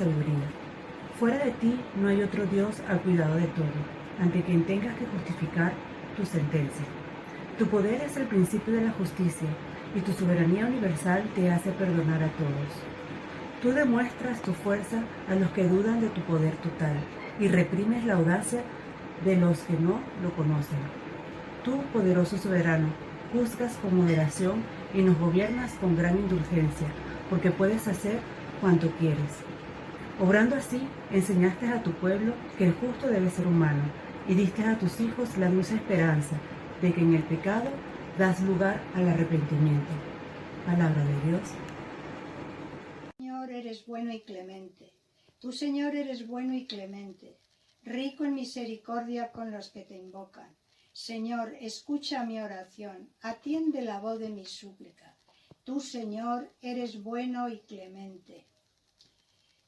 sabiduría. Fuera de ti no hay otro Dios al cuidado de todo, ante quien tengas que justificar tu sentencia. Tu poder es el principio de la justicia, y tu soberanía universal te hace perdonar a todos. Tú demuestras tu fuerza a los que dudan de tu poder total, y reprimes la audacia de los que no lo conocen. Tú, poderoso soberano, juzgas con moderación y nos gobiernas con gran indulgencia, porque puedes hacer cuanto quieres. Obrando así, enseñaste a tu pueblo que el justo debe ser humano, y diste a tus hijos la dulce esperanza de que en el pecado das lugar al arrepentimiento. Palabra de Dios. Señor, eres bueno y clemente. Tú, Señor, eres bueno y clemente, rico en misericordia con los que te invocan. Señor, escucha mi oración, atiende la voz de mi súplica. Tú, Señor, eres bueno y clemente.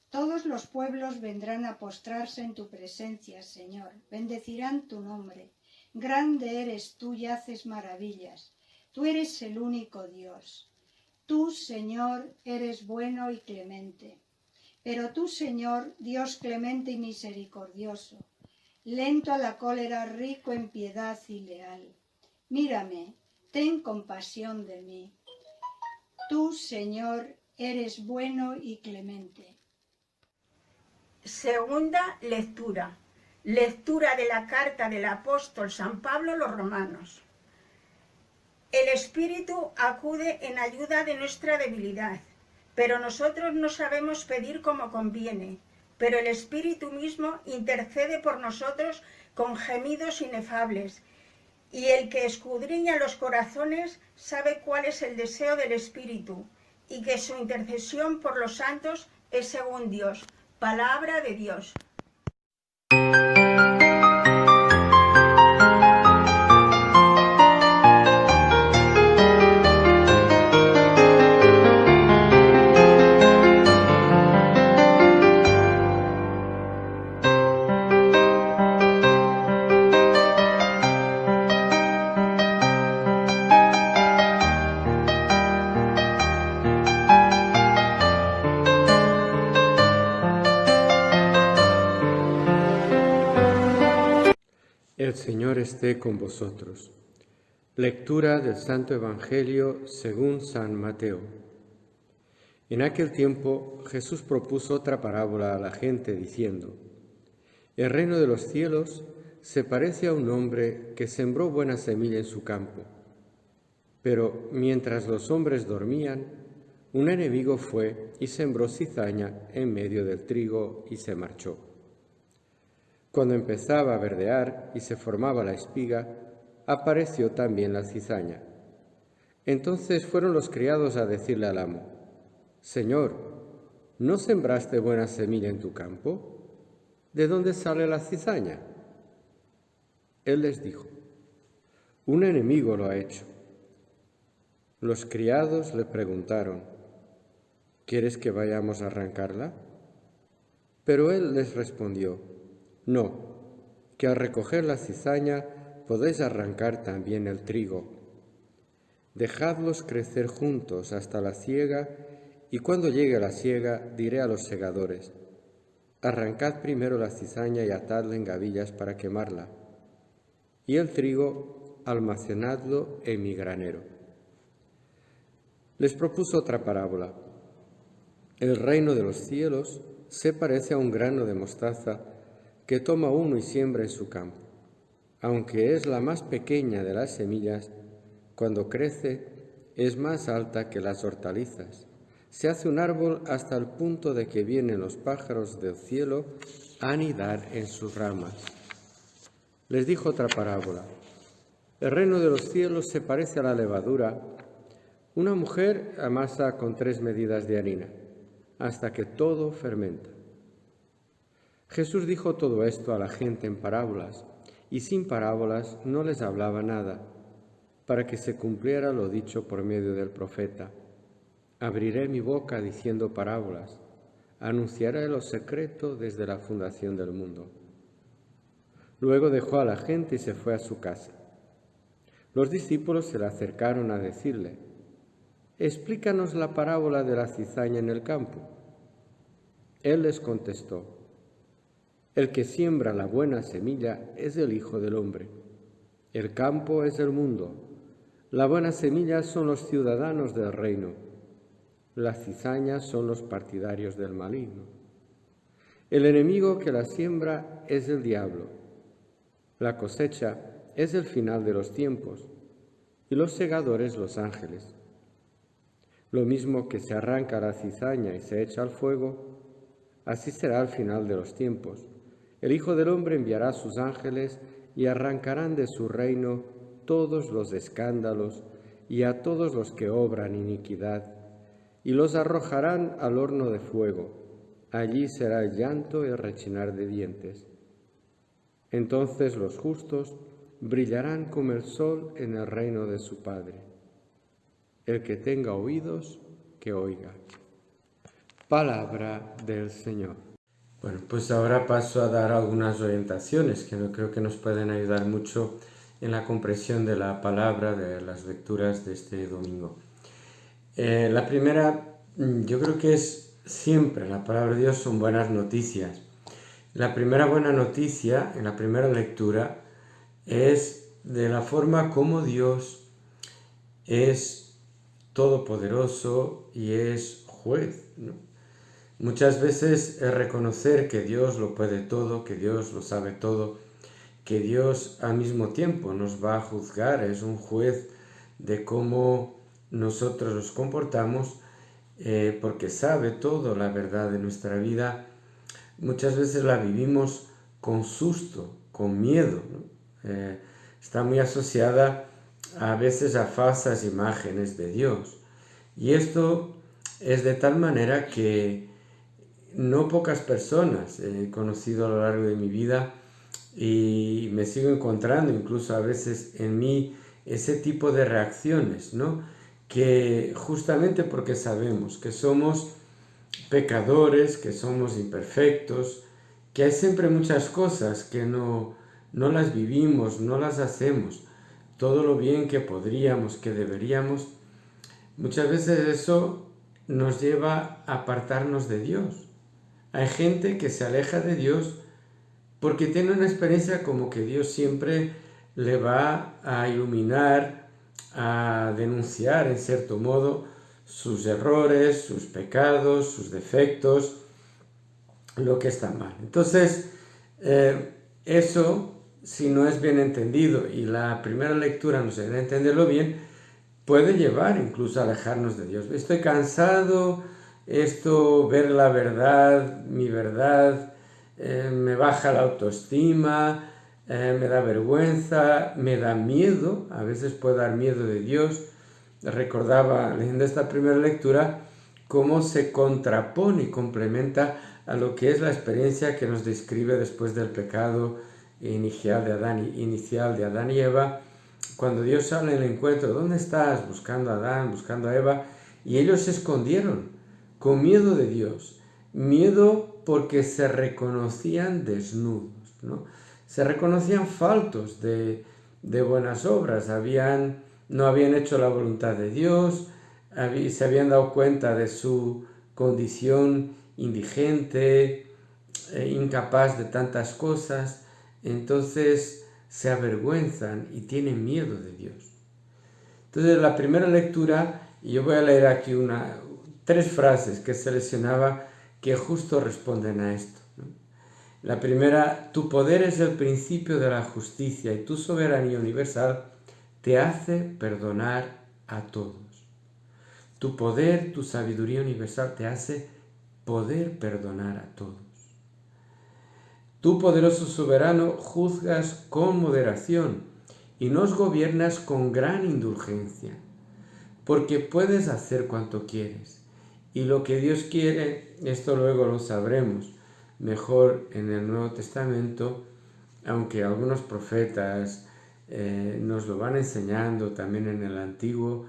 Todos los pueblos vendrán a postrarse en tu presencia, Señor. Bendecirán tu nombre. Grande eres tú y haces maravillas. Tú eres el único Dios. Tú, Señor, eres bueno y clemente. Pero tú, Señor, Dios clemente y misericordioso, lento a la cólera, rico en piedad y leal. Mírame, ten compasión de mí. Tú, Señor, eres bueno y clemente. Segunda lectura. Lectura de la carta del apóstol San Pablo a los romanos. El Espíritu acude en ayuda de nuestra debilidad, pero nosotros no sabemos pedir como conviene, pero el Espíritu mismo intercede por nosotros con gemidos inefables, y el que escudriña los corazones sabe cuál es el deseo del Espíritu, y que su intercesión por los santos es según Dios. Palabra de Dios. El Señor esté con vosotros. Lectura del Santo Evangelio según San Mateo. En aquel tiempo Jesús propuso otra parábola a la gente diciendo: El reino de los cielos se parece a un hombre que sembró buena semilla en su campo. Pero mientras los hombres dormían, un enemigo fue y sembró cizaña en medio del trigo y se marchó. Cuando empezaba a verdear y se formaba la espiga, apareció también la cizaña. Entonces fueron los criados a decirle al amo: Señor, ¿no sembraste buena semilla en tu campo? ¿De dónde sale la cizaña? Él les dijo: Un enemigo lo ha hecho. Los criados le preguntaron: ¿Quieres que vayamos a arrancarla? Pero él les respondió: No, que al recoger la cizaña podéis arrancar también el trigo. Dejadlos crecer juntos hasta la siega, y cuando llegue la siega diré a los segadores: Arrancad primero la cizaña y atadla en gavillas para quemarla, y el trigo almacenadlo en mi granero. Les propuso otra parábola. El reino de los cielos se parece a un grano de mostaza que toma uno y siembra en su campo. Aunque es la más pequeña de las semillas, cuando crece es más alta que las hortalizas. Se hace un árbol hasta el punto de que vienen los pájaros del cielo a anidar en sus ramas. Les dijo otra parábola. El reino de los cielos se parece a la levadura. Una mujer amasa con 3 medidas de harina, hasta que todo fermenta. Jesús dijo todo esto a la gente en parábolas, y sin parábolas no les hablaba nada, para que se cumpliera lo dicho por medio del profeta: Abriré mi boca diciendo parábolas, anunciaré lo secreto desde la fundación del mundo. Luego dejó a la gente y se fue a su casa. Los discípulos se le acercaron a decirle: Explícanos la parábola de la cizaña en el campo. Él les contestó: el que siembra la buena semilla es el Hijo del Hombre. El campo es el mundo. La buena semilla son los ciudadanos del reino. Las cizañas son los partidarios del maligno. El enemigo que la siembra es el diablo. La cosecha es el final de los tiempos y los segadores los ángeles. Lo mismo que se arranca la cizaña y se echa al fuego, así será al final de los tiempos. El Hijo del Hombre enviará sus ángeles y arrancarán de su reino todos los escándalos y a todos los que obran iniquidad, y los arrojarán al horno de fuego. Allí será el llanto y el rechinar de dientes. Entonces los justos brillarán como el sol en el reino de su Padre. El que tenga oídos, que oiga. Palabra del Señor. Bueno, pues ahora paso a dar algunas orientaciones que creo que nos pueden ayudar mucho en la comprensión de la palabra, de las lecturas de este domingo. La primera, yo creo que es siempre, la palabra de Dios son buenas noticias. La primera buena noticia, en la primera lectura, es de la forma como Dios es todopoderoso y es juez, ¿no? Muchas veces es reconocer que Dios lo puede todo, que Dios lo sabe todo, que Dios al mismo tiempo nos va a juzgar, es un juez de cómo nosotros nos comportamos, porque sabe todo la verdad de nuestra vida. Muchas veces la vivimos con susto, con miedo, ¿no? Está muy asociada a veces a falsas imágenes de Dios. Y esto es de tal manera que no pocas personas he conocido a lo largo de mi vida y me sigo encontrando incluso a veces en mí ese tipo de reacciones, ¿no? Que justamente porque sabemos que somos pecadores, que somos imperfectos, que hay siempre muchas cosas que no las vivimos, no las hacemos todo lo bien que podríamos, que deberíamos. Muchas veces eso nos lleva a apartarnos de Dios. Hay gente que se aleja de Dios porque tiene una experiencia como que Dios siempre le va a iluminar, a denunciar en cierto modo sus errores, sus pecados, sus defectos, lo que está mal. Entonces, eso, si no es bien entendido y la primera lectura nos ayuda a entenderlo bien, puede llevar incluso a alejarnos de Dios. Estoy cansado, ver la verdad, mi verdad, me baja la autoestima, me da vergüenza, me da miedo, a veces puede dar miedo de Dios. Recordaba, leyendo esta primera lectura, cómo se contrapone y complementa a lo que es la experiencia que nos describe después del pecado inicial de Adán y Eva, cuando Dios sale en el encuentro. ¿Dónde estás? Buscando a Adán, buscando a Eva, y ellos se escondieron con miedo de Dios, miedo porque se reconocían desnudos, ¿no? Se reconocían faltos de buenas obras, no habían hecho la voluntad de Dios, se habían dado cuenta de su condición indigente, incapaz de tantas cosas, entonces se avergüenzan y tienen miedo de Dios. Entonces la primera lectura, y yo voy a leer aquí 3 frases que seleccionaba que justo responden a esto, ¿no? La primera: tu poder es el principio de la justicia y tu soberanía universal te hace perdonar a todos. Tu poder, tu sabiduría universal te hace poder perdonar a todos. Tú, poderoso soberano, juzgas con moderación y nos gobiernas con gran indulgencia, porque puedes hacer cuanto quieres. Y lo que Dios quiere, esto luego lo sabremos mejor en el Nuevo Testamento, aunque algunos profetas nos lo van enseñando también en el Antiguo.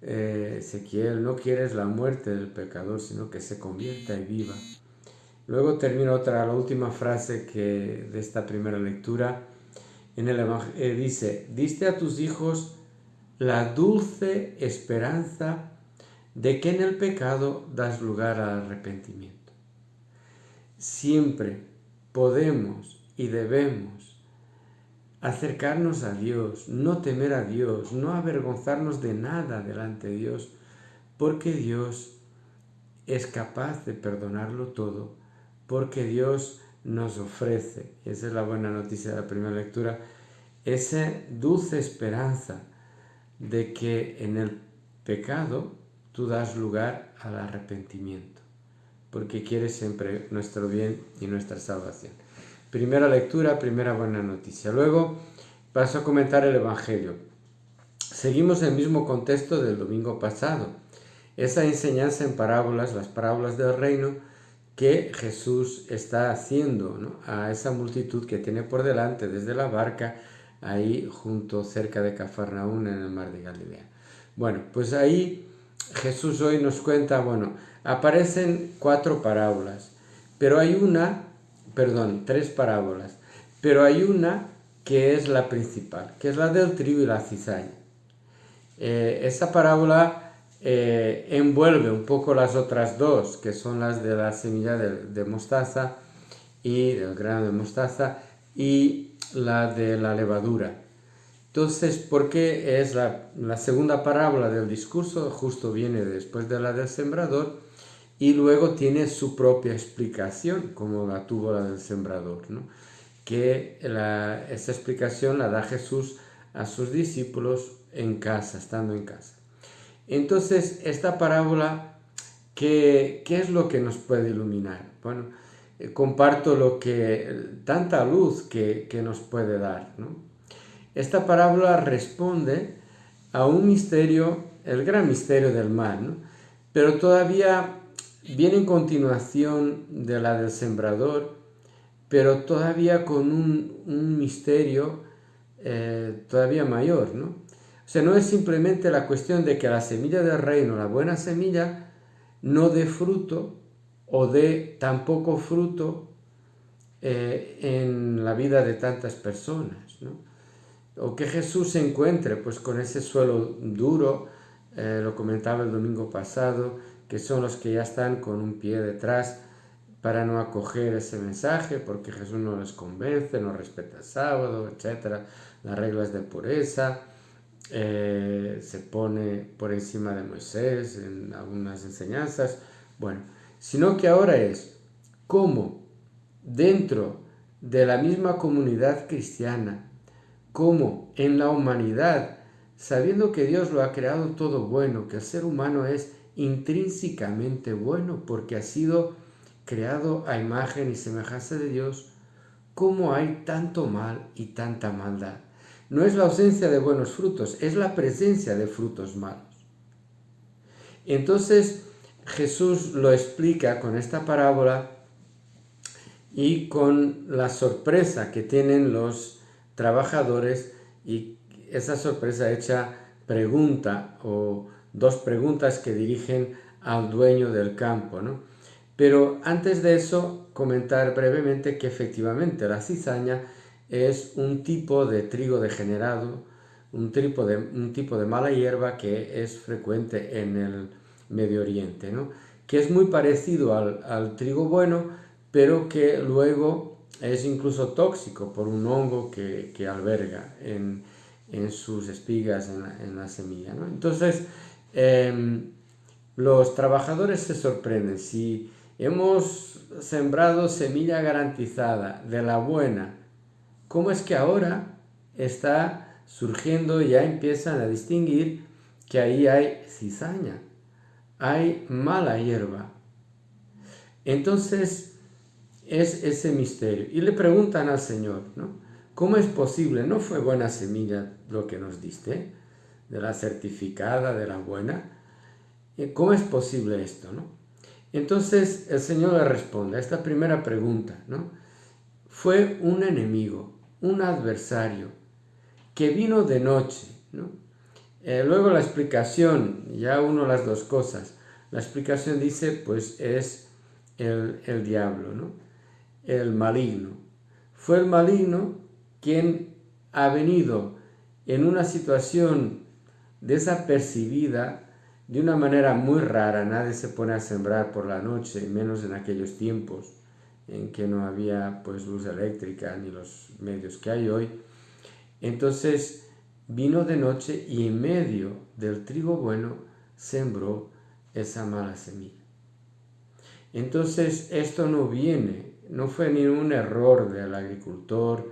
Ezequiel: no quieres la muerte del pecador, sino que se convierta y viva. Luego termina la última frase de esta primera lectura. En el Evangelio dice: diste a tus hijos la dulce esperanza de que en el pecado das lugar al arrepentimiento. siempre podemos y debemos acercarnos a Dios, no temer a Dios, no avergonzarnos de nada delante de Dios, porque Dios es capaz de perdonarlo todo, porque Dios nos ofrece, y esa es la buena noticia de la primera lectura, esa dulce esperanza de que en el pecado tú das lugar al arrepentimiento, porque quieres siempre nuestro bien y nuestra salvación. Primera lectura, primera buena noticia. Luego paso a comentar el Evangelio. Seguimos el mismo contexto del domingo pasado. Esa enseñanza en parábolas, las parábolas del reino, que Jesús está haciendo, ¿no?, a esa multitud que tiene por delante desde la barca, ahí junto cerca de Cafarnaún en el mar de Galilea. Bueno, pues ahí Jesús hoy nos cuenta, aparecen 4 parábolas, pero hay tres parábolas, pero hay una que es la principal, que es la del trigo y la cizaña. Esa parábola envuelve un poco las otras 2, que son las de la semilla de mostaza y del grano de mostaza y la de la levadura. Entonces, ¿por qué es la segunda parábola del discurso? Justo viene después de la del sembrador y luego tiene su propia explicación, como la tuvo la del sembrador, ¿no? Que esa explicación la da Jesús a sus discípulos en casa, estando en casa. Entonces, esta parábola, ¿qué es lo que nos puede iluminar? Bueno, comparto tanta luz que nos puede dar, ¿no? Esta parábola responde a un misterio, el gran misterio del mal, ¿no? Pero todavía viene en continuación de la del sembrador, pero todavía con un misterio todavía mayor, ¿no? O sea, no es simplemente la cuestión de que la semilla del reino, la buena semilla, no dé fruto o dé tan poco fruto en la vida de tantas personas, ¿no? O que Jesús se encuentre pues con ese suelo duro, lo comentaba el domingo pasado, que son los que ya están con un pie detrás para no acoger ese mensaje, porque Jesús no les convence, no respeta el sábado, etc., las reglas de pureza, se pone por encima de Moisés en algunas enseñanzas, sino que ahora es cómo dentro de la misma comunidad cristiana, como en la humanidad, sabiendo que Dios lo ha creado todo bueno, que el ser humano es intrínsecamente bueno porque ha sido creado a imagen y semejanza de Dios, cómo hay tanto mal y tanta maldad. No es la ausencia de buenos frutos, es la presencia de frutos malos. Entonces Jesús lo explica con esta parábola y con la sorpresa que tienen los trabajadores, y esa sorpresa hecha pregunta o 2 preguntas que dirigen al dueño del campo, ¿no? Pero antes de eso, comentar brevemente que efectivamente la cizaña es un tipo de trigo degenerado, un tipo de mala hierba que es frecuente en el Medio Oriente, ¿no? Que es muy parecido al trigo bueno, pero que luego es incluso tóxico por un hongo que alberga en sus espigas, en la semilla, ¿no? Entonces, los trabajadores se sorprenden. Si hemos sembrado semilla garantizada de la buena, ¿cómo es que ahora está surgiendo y ya empiezan a distinguir que ahí hay cizaña, hay mala hierba? Entonces, es ese misterio. Y le preguntan al Señor, ¿no? ¿Cómo es posible? ¿No fue buena semilla lo que nos diste? De la certificada, de la buena. ¿Cómo es posible esto, no? Entonces el Señor le responde a esta primera pregunta, ¿no? Fue un enemigo, un adversario, que vino de noche, ¿no? Luego la explicación, ya uno las 2 cosas. La explicación dice, pues es el diablo, ¿no? El maligno. Fue el maligno quien ha venido en una situación desapercibida, de una manera muy rara. Nadie se pone a sembrar por la noche, menos en aquellos tiempos, en que no había pues luz eléctrica ni los medios que hay hoy. Entonces vino de noche y en medio del trigo bueno sembró esa mala semilla. Entonces esto no fue ni un error del agricultor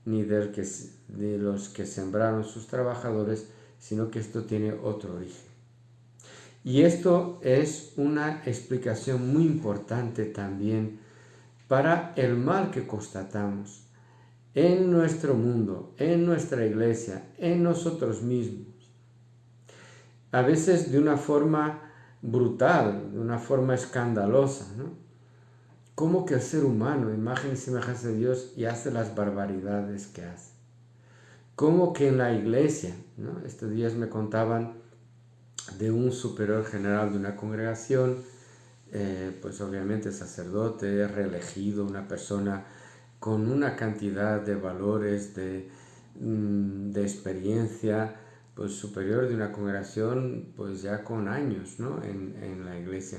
ni de los que sembraron sus trabajadores, sino que esto tiene otro origen. Y esto es una explicación muy importante también para el mal que constatamos en nuestro mundo, en nuestra iglesia, en nosotros mismos. A veces de una forma brutal, de una forma escandalosa, ¿no? Cómo que el ser humano, imagen y semejanza de Dios, y hace las barbaridades que hace. Cómo que en la iglesia, ¿no? Estos días me contaban de un superior general de una congregación, pues obviamente sacerdote, reelegido, una persona con una cantidad de valores, de experiencia, pues superior de una congregación, pues ya con años, ¿no? en la iglesia.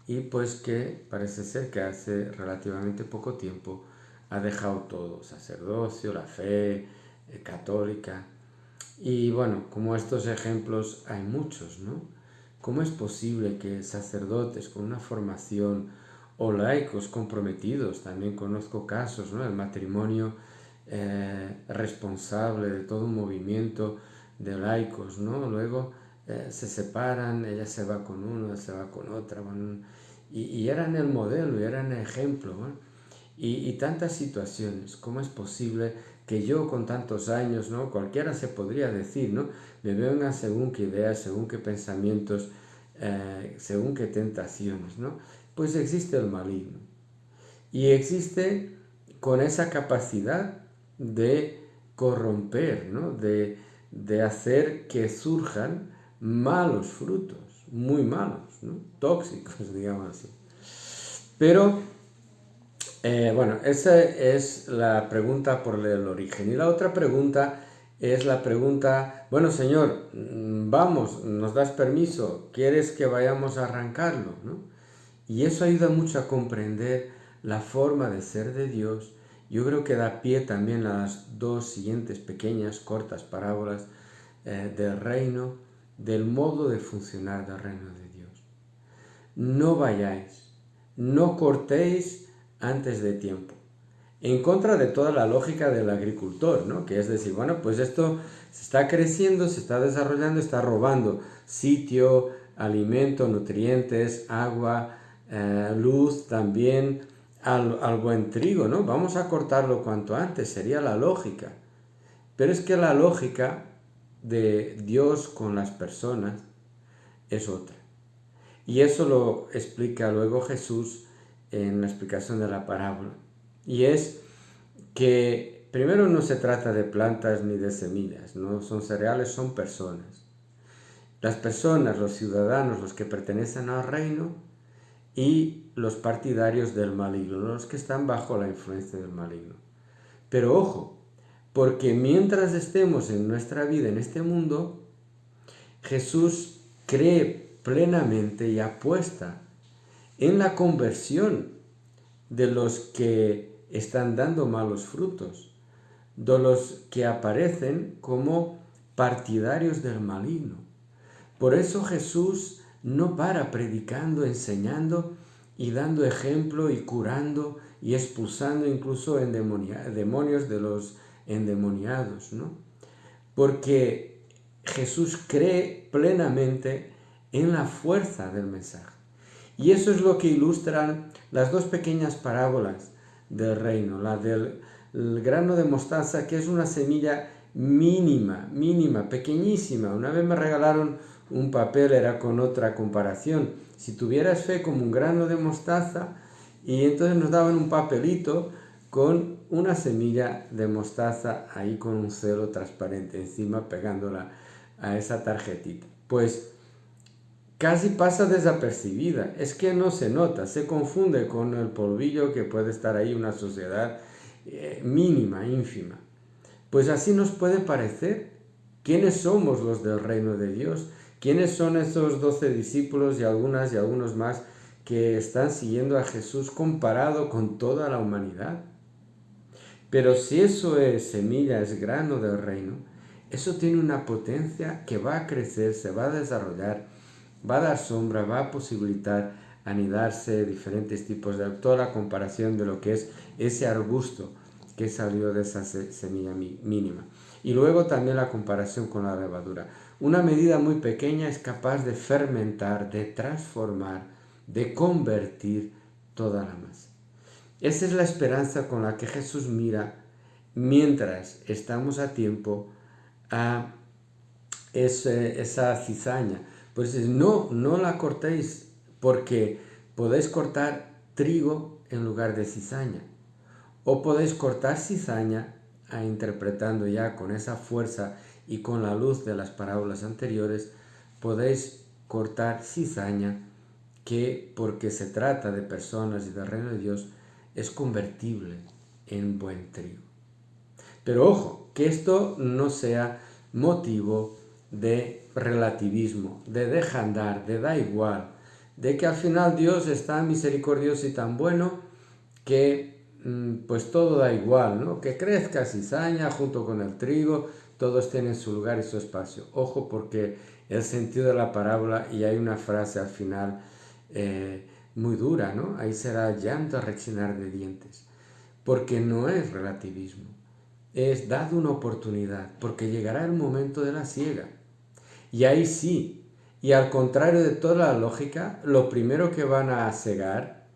Y pues que parece ser que hace relativamente poco tiempo ha dejado todo, sacerdocio, la fe católica. Y bueno, como estos ejemplos hay muchos, ¿no? ¿Cómo es posible que sacerdotes con una formación o laicos comprometidos, también conozco casos, ¿no? El matrimonio responsable de todo un movimiento de laicos, ¿no? Luego se separan, ella se va con uno, él se va con otra, y eran el modelo, y eran el ejemplo, ¿no? Y tantas situaciones. ¿Cómo es posible que yo con tantos años, ¿no? Cualquiera se podría decir, ¿no? Me vengan según qué ideas, según qué pensamientos, según qué tentaciones, ¿no? Pues existe el maligno. Y existe con esa capacidad de corromper, ¿no? De hacer que surjan malos frutos, muy malos, ¿no? Tóxicos, digamos así. Pero bueno, esa es la pregunta por el origen. Y la otra pregunta es la pregunta, bueno, Señor, vamos, nos das permiso, ¿quieres que vayamos a arrancarlo? ¿No? Y eso ayuda mucho a comprender la forma de ser de Dios. Yo creo que da pie también a las dos siguientes pequeñas, cortas parábolas del reino, del modo de funcionar del reino de Dios. No vayáis, no cortéis antes de tiempo, en contra de toda la lógica del agricultor, ¿no? Que es decir, bueno, pues esto se está creciendo, se está desarrollando, está robando sitio, alimento, nutrientes, agua, luz también al buen trigo, ¿no? Vamos a cortarlo cuanto antes, sería la lógica. Pero es que la lógica de Dios con las personas es otra. Y eso lo explica luego Jesús en la explicación de la parábola. Y es que primero no se trata de plantas ni de semillas, no son cereales, son personas. Las personas, los ciudadanos, los que pertenecen al reino y los partidarios del maligno, los que están bajo la influencia del maligno. Pero ojo, porque mientras estemos en nuestra vida en este mundo, Jesús cree plenamente y apuesta en la conversión de los que están dando malos frutos, de los que aparecen como partidarios del maligno. Por eso Jesús no para predicando, enseñando y dando ejemplo y curando y expulsando incluso demonios de los endemoniados, ¿no? Porque Jesús cree plenamente en la fuerza del mensaje. Y eso es lo que ilustran las dos pequeñas parábolas del reino. La del grano de mostaza, que es una semilla mínima, pequeñísima. Una vez me regalaron un papel, era con otra comparación. Si tuvieras fe como un grano de mostaza, y entonces nos daban un papelito con una semilla de mostaza ahí con un celo transparente encima pegándola a esa tarjetita. Pues casi pasa desapercibida, es que no se nota, se confunde con el polvillo que puede estar ahí, una suciedad mínima, ínfima. Pues así nos puede parecer. ¿Quiénes somos los del reino de Dios? ¿Quiénes son esos 12 discípulos y algunos más que están siguiendo a Jesús comparado con toda la humanidad. Pero si eso es semilla, es grano del reino, eso tiene una potencia que va a crecer, se va a desarrollar, va a dar sombra, va a posibilitar anidarse diferentes tipos de... Toda la comparación de lo que es ese arbusto que salió de esa semilla mínima. Y luego también la comparación con la levadura. Una medida muy pequeña es capaz de fermentar, de transformar, de convertir toda la masa. Esa es la esperanza con la que Jesús mira mientras estamos a tiempo a esa cizaña. Pues no la cortéis, porque podéis cortar trigo en lugar de cizaña. O podéis cortar cizaña, interpretando ya con esa fuerza y con la luz de las parábolas anteriores, podéis cortar cizaña que, porque se trata de personas y del reino de Dios, es convertible en buen trigo. Pero ojo, que esto no sea motivo de relativismo, de deja andar, de da igual, de que al final Dios es tan misericordioso y tan bueno que pues todo da igual, ¿no? Que crezca cizaña junto con el trigo, todos tienen su lugar y su espacio. Ojo, porque el sentido de la parábola, y hay una frase al final muy dura, ¿no? Ahí será llanto, rechinar de dientes, porque no es relativismo, es dad una oportunidad, porque llegará el momento de la siega. Y ahí sí, y al contrario de toda la lógica, lo primero que van a segar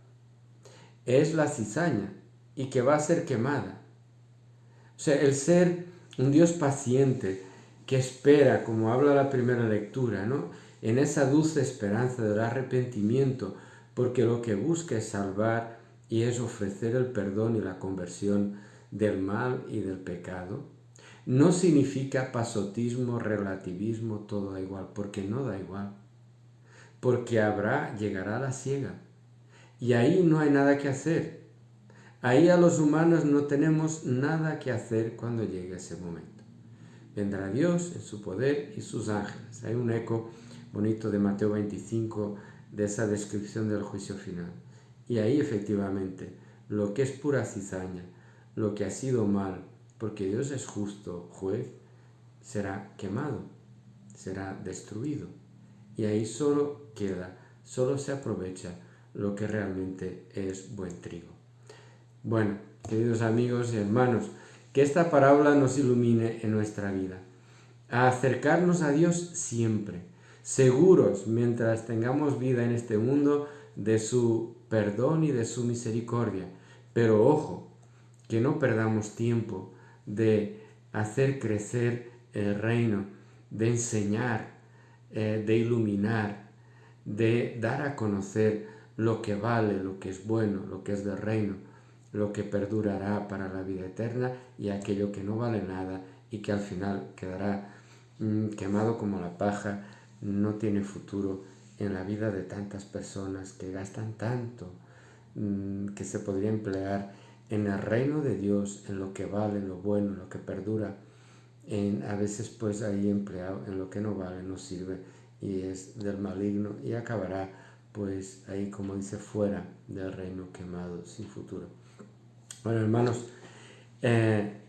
es la cizaña, y que va a ser quemada. O sea, el ser un Dios paciente, que espera, como habla la primera lectura, ¿no? En esa dulce esperanza del arrepentimiento, porque lo que busca es salvar y es ofrecer el perdón y la conversión del mal y del pecado, no significa pasotismo, relativismo, todo da igual, porque no da igual. Porque llegará la siega, y ahí no hay nada que hacer. Ahí a los humanos no tenemos nada que hacer cuando llegue ese momento. Vendrá Dios en su poder y sus ángeles. Hay un eco bonito de Mateo 25 de esa descripción del juicio final. Y ahí efectivamente lo que es pura cizaña, lo que ha sido mal, porque Dios es justo juez, será quemado, será destruido. Y ahí solo se aprovecha lo que realmente es buen trigo. Bueno, queridos amigos y hermanos, que esta parábola nos ilumine en nuestra vida, a acercarnos a Dios siempre, seguros mientras tengamos vida en este mundo de su perdón y de su misericordia. Pero ojo, que no perdamos tiempo de hacer crecer el reino, de enseñar, de iluminar, de dar a conocer lo que vale, lo que es bueno, lo que es del reino, lo que perdurará para la vida eterna, y aquello que no vale nada y que al final quedará quemado como la paja, no tiene futuro en la vida de tantas personas que gastan tanto, que se podría emplear en el reino de Dios, en lo que vale, en lo bueno, en lo que perdura, a veces pues ahí empleado en lo que no vale, no sirve y es del maligno, y acabará pues ahí, como dice, fuera del reino, quemado, sin futuro. Bueno, hermanos,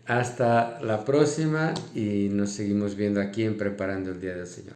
hasta la próxima, y nos seguimos viendo aquí en Preparando el Día del Señor.